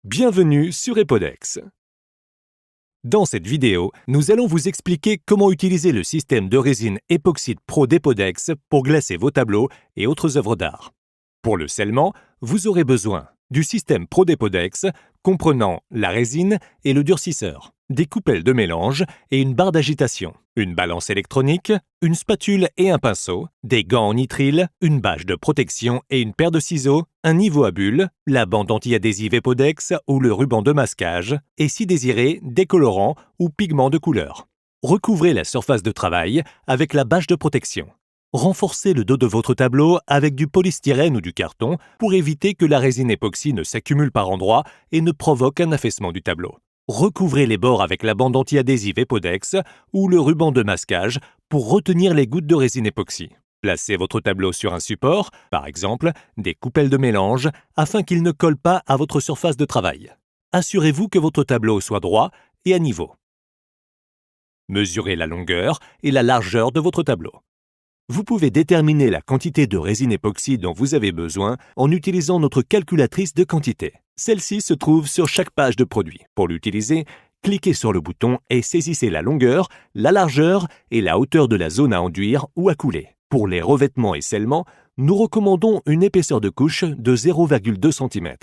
Bienvenue sur Epodex. Dans cette vidéo, nous allons vous expliquer comment utiliser le système de résine époxyde Pro d'Epodex pour glacer vos tableaux et autres œuvres d'art. Pour le scellement, vous aurez besoin du système Pro d'Epodex comprenant la résine et le durcisseur, des coupelles de mélange et une barre d'agitation, une balance électronique, une spatule et un pinceau, des gants en nitrile, une bâche de protection et une paire de ciseaux, un niveau à bulles, la bande anti-adhésive Epodex ou le ruban de masquage, et si désiré, des colorants ou pigments de couleur. Recouvrez la surface de travail avec la bâche de protection. Renforcez le dos de votre tableau avec du polystyrène ou du carton pour éviter que la résine époxy ne s'accumule par endroits et ne provoque un affaissement du tableau. Recouvrez les bords avec la bande anti-adhésive Epodex ou le ruban de masquage pour retenir les gouttes de résine époxy. Placez votre tableau sur un support, par exemple des coupelles de mélange, afin qu'il ne colle pas à votre surface de travail. Assurez-vous que votre tableau soit droit et à niveau. Mesurez la longueur et la largeur de votre tableau. Vous pouvez déterminer la quantité de résine époxy dont vous avez besoin en utilisant notre calculatrice de quantité. Celle-ci se trouve sur chaque page de produit. Pour l'utiliser, cliquez sur le bouton et saisissez la longueur, la largeur et la hauteur de la zone à enduire ou à couler. Pour les revêtements et scellements, nous recommandons une épaisseur de couche de 0,2 cm.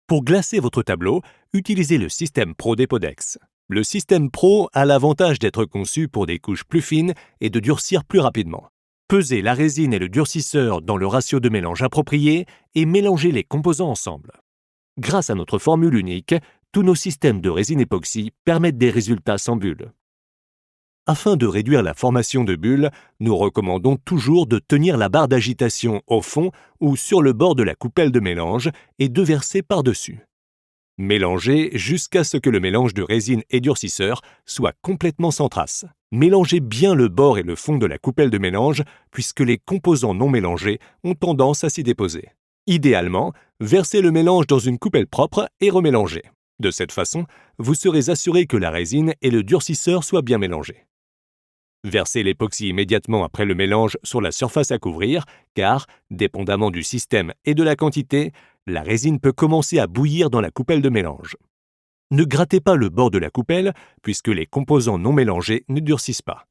Pour glacer votre tableau, utilisez le système Pro d'Epodex. Le système Pro a l'avantage d'être conçu pour des couches plus fines et de durcir plus rapidement. Pesez la résine et le durcisseur dans le ratio de mélange approprié et mélangez les composants ensemble. Grâce à notre formule unique, tous nos systèmes de résine époxy permettent des résultats sans bulles. Afin de réduire la formation de bulles, nous recommandons toujours de tenir la barre d'agitation au fond ou sur le bord de la coupelle de mélange et de verser par-dessus. Mélangez jusqu'à ce que le mélange de résine et durcisseur soit complètement sans trace. Mélangez bien le bord et le fond de la coupelle de mélange puisque les composants non mélangés ont tendance à s'y déposer. Idéalement, versez le mélange dans une coupelle propre et remélangez. De cette façon, vous serez assuré que la résine et le durcisseur soient bien mélangés. Versez l'époxy immédiatement après le mélange sur la surface à couvrir, car, dépendamment du système et de la quantité, la résine peut commencer à bouillir dans la coupelle de mélange. Ne grattez pas le bord de la coupelle, puisque les composants non mélangés ne durcissent pas.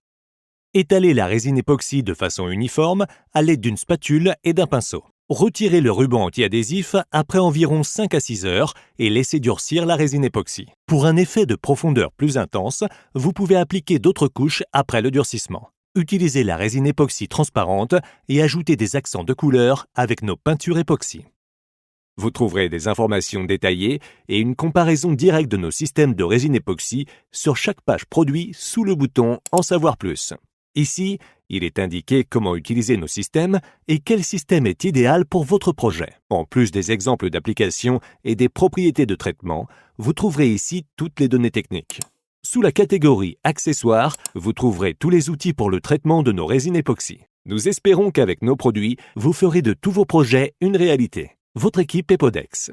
Étalez la résine époxy de façon uniforme à l'aide d'une spatule et d'un pinceau. Retirez le ruban anti-adhésif après environ 5 à 6 heures et laissez durcir la résine époxy. Pour un effet de profondeur plus intense, vous pouvez appliquer d'autres couches après le durcissement. Utilisez la résine époxy transparente et ajoutez des accents de couleur avec nos peintures époxy. Vous trouverez des informations détaillées et une comparaison directe de nos systèmes de résine époxy sur chaque page produit sous le bouton « En savoir plus ». Ici, il est indiqué comment utiliser nos systèmes et quel système est idéal pour votre projet. En plus des exemples d'application et des propriétés de traitement, vous trouverez ici toutes les données techniques. Sous la catégorie « Accessoires », vous trouverez tous les outils pour le traitement de nos résines époxy. Nous espérons qu'avec nos produits, vous ferez de tous vos projets une réalité. Votre équipe Epodex.